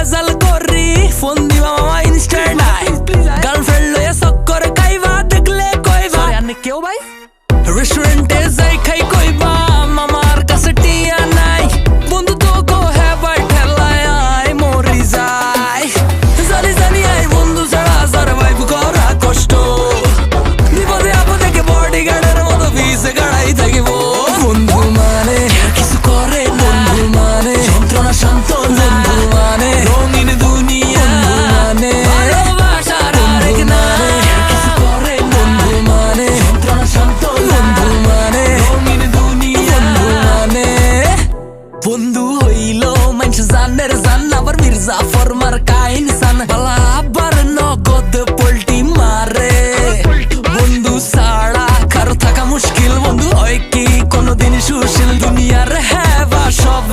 ভেজাল করি ফোন দিবা মামা ইনস্ট্যান্ট আই গার্লফ্রেন্ড লয়ে চক্কর খাইবা দেখলে কইবা আনে কেউ ভাই রেস্টুরেন্টে যাই খাই কইবা মামার কাছে টিয়া নাই বন্ধু তো কো হ্যাঁ ঠেলায় আয় মরি যাই জানি জানি আই বন্ধু ছাড়া সারভাইভ করা কষ্ট বিপদে আপদে কে বডিগার্ডের মতো ভিসে গাড়াই থাকিব বন্ধু মানে কিছু করে বন্ধু মানে যন্ত্রণা শান্ত বন্ধু মানে রঙিন দুনিয়া মানে ভালোবাসার আরেক নামে কিছু করে বন্ধু মানে যন্ত্রণা শান্ত বন্ধু মানে রঙিন দুনিয়া বন্ধু মানে বন্ধু হইল মানুষ জানের জান আবার মির্জাফর মার্কা ইনসান বালা আবার নগদ পোল্টি মারে বন্ধু ছাড়া কারো থাকা মুশকিল বন্ধু হয় কি কোনোদিন সুশীল দুনিয়ার হ্যাঁ বা সব